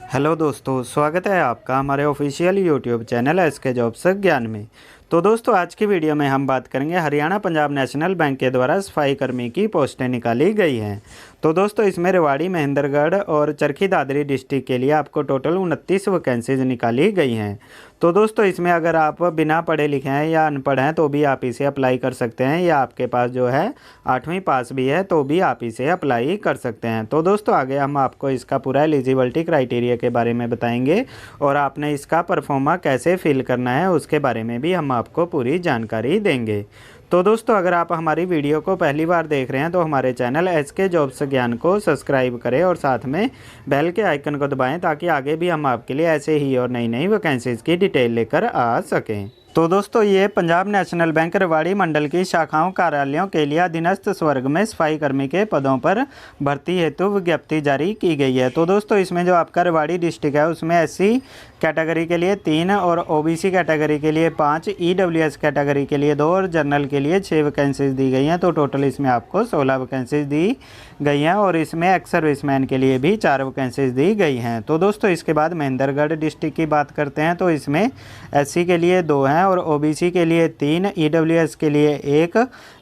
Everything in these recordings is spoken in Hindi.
हेलो दोस्तों, स्वागत है आपका हमारे official YouTube channel SK jobs Gyan में। तो दोस्तों, आज की वीडियो में हम बात करेंगे हरियाणा पंजाब नेशनल बैंक के द्वारा सफाई कर्मी की पोस्टें निकाली गई हैं। तो दोस्तों, इसमें रेवाड़ी, महेंद्रगढ़ और चरखी दादरी डिस्ट्रिक्ट के लिए आपको टोटल 29 वैकेंसीज निकाली गई हैं। तो दोस्तों, इसमें अगर आप बिना पढ़े लिखे हैं या अनपढ़ हैं तो भी आप इसे अप्लाई कर सकते हैं, या आपके पास जो है 8वीं पास भी है तो भी आप इसे अप्लाई कर सकते हैं। तो दोस्तों, आगे हम आपको इसका पूरा एलिजिबिलिटी क्राइटेरिया के बारे में बताएंगे और आपने इसका परफॉर्मा कैसे फिल करना है उसके बारे में भी हम आपको पूरी जानकारी देंगे। तो दोस्तों, अगर आप हमारी वीडियो को पहली बार देख रहे हैं तो हमारे चैनल एसके जॉब्स ज्ञान को सब्सक्राइब करें और साथ में बेल के आइकन को दबाएं ताकि आगे भी हम आपके लिए ऐसे ही और नई नई वैकेंसीज़ की डिटेल लेकर आ सकें। तो दोस्तों, ये पंजाब नेशनल बैंक रेवाड़ी मंडल की शाखाओं कार्यालयों के लिए अधीनस्थ स्वर्ग में सफाई कर्मी के पदों पर भर्ती हेतु विज्ञप्ति जारी की गई है। तो दोस्तों, इसमें जो आपका रेवाड़ी डिस्ट्रिक्ट है उसमें एससी कैटेगरी के लिए 3 और ओबीसी कैटेगरी के लिए 5, ईडब्ल्यूएस कैटेगरी के लिए 2 और जनरल के लिए 6 वैकेंसीज दी गई हैं। तो टोटल इसमें आपको 16 वैकेंसीज दी गई हैं और इसमें एक्स सर्विसमैन के लिए भी 4 वैकेंसीज दी गई हैं। तो दोस्तों, इसके बाद महेंद्रगढ़ डिस्ट्रिक्ट की बात करते हैं तो इसमें एससी के लिए 2 हैं और ओबीसी के लिए 3, ईडब्ल्यूएस के लिए 1,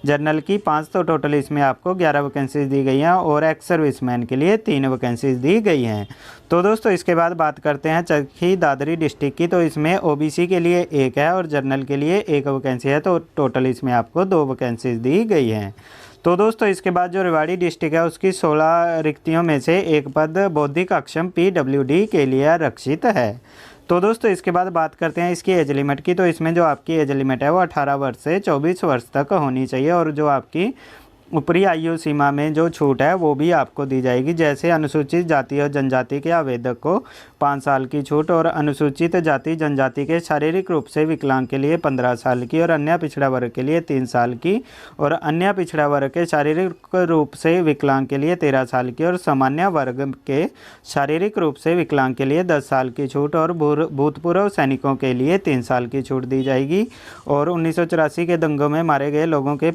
जनरल की 5। तो टोटल इसमें आपको 11 वैकेंसीज दी गई हैं और एक्स सर्विसमैन के लिए 3 वैकेंसीज दी गई हैं। तो दोस्तों, इसके बाद बात करते हैं चरखी दादरी डिस्ट्रिक्ट की। तो इसमें ओबीसी के लिए 1 है और जनरल के लिए 1 वैकेंसी है। तो टोटल इसमें आपको 2 वैकेंसीज दी गई हैं। तो दोस्तों, इसके बाद जो रेवाड़ी डिस्ट्रिक्ट है उसकी 16 रिक्तियों में से एक पद बौद्धिक अक्षम पीडब्ल्यूडी के लिए आरक्षित है। तो दोस्तों, इसके बाद बात करते हैं इसकी एज लिमिट की। तो इसमें जो आपकी एज लिमिट है वो 18 वर्ष से 24 वर्ष तक होनी चाहिए और जो आपकी ऊपरी आयु सीमा में जो छूट है वो भी आपको दी जाएगी। जैसे अनुसूचित जाति और जनजाति के आवेदक को 5 साल की छूट और अनुसूचित जाति जनजाति के शारीरिक रूप से विकलांग के लिए 15 साल की और अन्य पिछड़ा वर्ग के लिए 3 साल की और अन्य पिछड़ा वर्ग के शारीरिक रूप से विकलांग के लिए 13 साल की और सामान्य वर्ग के शारीरिक रूप से विकलांग के लिए 10 साल की छूट और भूतपूर्व सैनिकों के लिए 3 साल की छूट दी जाएगी। और 1984 के दंगों में मारे गए लोगों के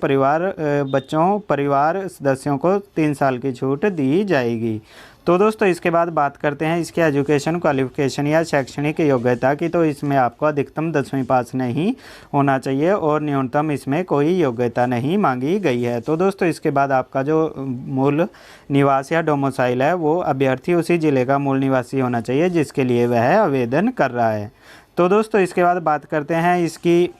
परिवार सदस्यों को 3 साल की छूट दी जाएगी। तो दोस्तों, इसके बाद बात करते हैं इसके एजुकेशन क्वालिफिकेशन या शैक्षणिक योग्यता की। तो इसमें आपको अधिकतम 10वीं पास नहीं होना चाहिए और न्यूनतम इसमें कोई योग्यता नहीं मांगी गई है। तो दोस्तों, इसके बाद आपका जो मूल निवास या डोमिसाइल है वो अभ्यर्थी उसी ज़िले का मूल निवासी होना चाहिए जिसके लिए वह आवेदन कर रहा है। तो दोस्तों, इसके बाद बात करते हैं इसकी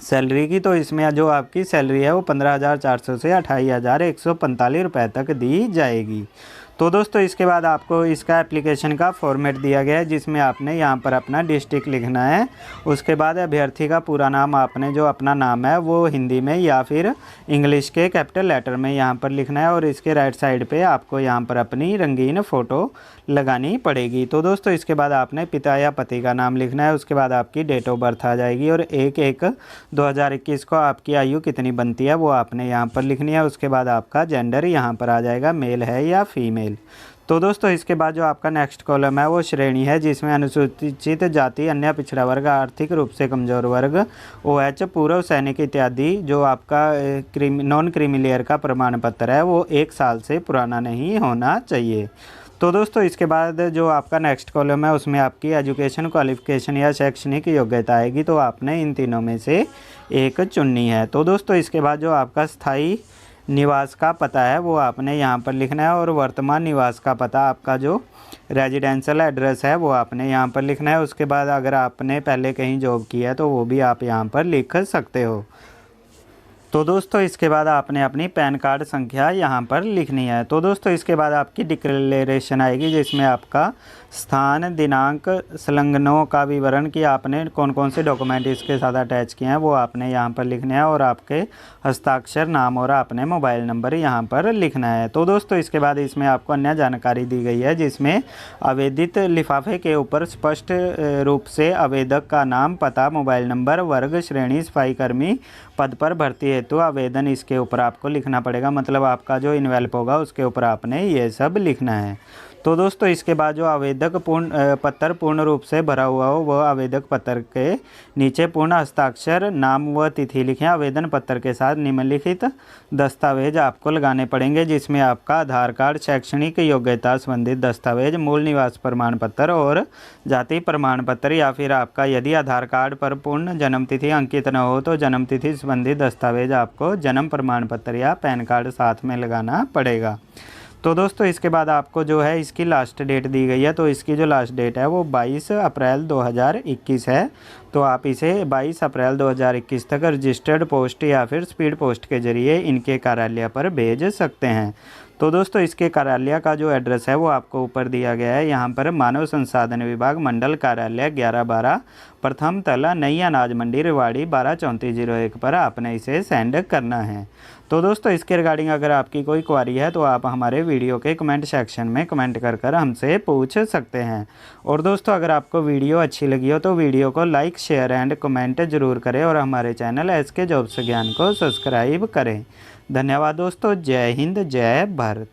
सैलरी की। तो इसमें जो आपकी सैलरी है वो 15,400 से 28,145 रुपये तक दी जाएगी। तो दोस्तों, इसके बाद आपको इसका एप्लीकेशन का फॉर्मेट दिया गया है जिसमें आपने यहाँ पर अपना डिस्ट्रिक्ट लिखना है। उसके बाद अभ्यर्थी का पूरा नाम आपने जो अपना नाम है वो हिंदी में या फिर इंग्लिश के कैपिटल लेटर में यहाँ पर लिखना है और इसके राइट साइड पे आपको यहाँ पर अपनी रंगीन फ़ोटो लगानी पड़ेगी। तो दोस्तों, इसके बाद आपने पिता या पति का नाम लिखना है। उसके बाद आपकी डेट ऑफ बर्थ आ जाएगी और 1/1/2021 को आपकी आयु कितनी बनती है वो आपने यहाँ पर लिखनी है। उसके बाद आपका जेंडर यहाँ पर आ जाएगा, मेल है या फीमेल। तो दोस्तों, इसके बाद जो आपका नेक्स्ट कॉलम है वो श्रेणी है जिसमें अनुसूचित जाति, अन्य पिछड़ा वर्ग, आर्थिक रूप से कमजोर वर्ग, ओएच, पूर्व सैनिक इत्यादि। जो आपका नॉन क्रीमी का प्रमाण पत्र है वो 1 साल से पुराना नहीं होना चाहिए। तो दोस्तों, इसके बाद जो आपका नेक्स्ट कॉलम है उसमें आपकी एजुकेशन क्वालिफिकेशन या शैक्षणिक योग्यता आएगी। तो आपने इन तीनों में से एक चुननी है। तो दोस्तों, इसके बाद जो आपका स्थायी निवास का पता है वो आपने यहाँ पर लिखना है और वर्तमान निवास का पता, आपका जो रेजिडेंशियल एड्रेस है वो आपने यहाँ पर लिखना है। उसके बाद अगर आपने पहले कहीं जॉब की है तो वो भी आप यहाँ पर लिख सकते हो। तो दोस्तों, इसके बाद आपने अपनी पैन कार्ड संख्या यहाँ पर लिखनी है। तो दोस्तों, इसके बाद आपकी डिक्लेरेशन आएगी जिसमें आपका स्थान, दिनांक, संलग्नों का विवरण कि आपने कौन कौन से डॉक्यूमेंट इसके साथ अटैच किए हैं वो आपने यहाँ पर लिखने हैं और आपके हस्ताक्षर, नाम और आपने मोबाइल नंबर यहाँ पर लिखना है। तो दोस्तों, इसके बाद इसमें आपको अन्य जानकारी दी गई है जिसमें आवेदित लिफाफे के ऊपर स्पष्ट रूप से आवेदक का नाम, पता, मोबाइल नंबर, वर्ग, श्रेणी, सफाई कर्मी पद पर भर्ती हेतु आवेदन इसके ऊपर आपको लिखना पड़ेगा। मतलब आपका जो इन्वेल्प होगा उसके ऊपर आपने ये सब लिखना है। तो दोस्तों इसके बाद जो आवेदक पत्र पूर्ण रूप से भरा हुआ हो वह आवेदक पत्र के नीचे पूर्ण हस्ताक्षर नाम व तिथि लिखें। आवेदन पत्र के साथ निम्नलिखित दस्तावेज आपको लगाने पड़ेंगे, जिसमें आपका आधार कार्ड, शैक्षणिक योग्यता संबंधित दस्तावेज, मूल निवास प्रमाण पत्र और जाति प्रमाण पत्र, या फिर आपका यदि आधार कार्ड पर पूर्ण जन्म तिथि अंकित न हो तो जन्म तिथि संबंधित दस्तावेज आपको जन्म प्रमाण पत्र या पैन कार्ड साथ में लगाना पड़ेगा। तो दोस्तों इसके बाद आपको जो है इसकी लास्ट डेट दी गई है, तो इसकी जो लास्ट डेट है वो 22 अप्रैल 2021 है। तो आप इसे 22 अप्रैल 2021 तक रजिस्टर्ड पोस्ट या फिर स्पीड पोस्ट के जरिए इनके कार्यालय पर भेज सकते हैं। तो दोस्तों इसके कार्यालय का जो एड्रेस है वो आपको ऊपर दिया गया है। यहाँ पर मानव संसाधन विभाग, मंडल कार्यालय 11/12, प्रथम तला, नई अनाज मंडी, रेवाड़ी 123401 पर आपने इसे सेंड करना है। तो दोस्तों इसके रिगार्डिंग अगर आपकी कोई क्वारी है तो आप हमारे वीडियो के कमेंट सेक्शन में कमेंट कर हमसे पूछ सकते हैं। और दोस्तों अगर आपको वीडियो अच्छी लगी हो तो वीडियो को लाइक, शेयर एंड कमेंट जरूर करें और हमारे चैनल SK जॉब्स ज्ञान को सब्सक्राइब करें। धन्यवाद दोस्तों। जय हिंद, जय भारत।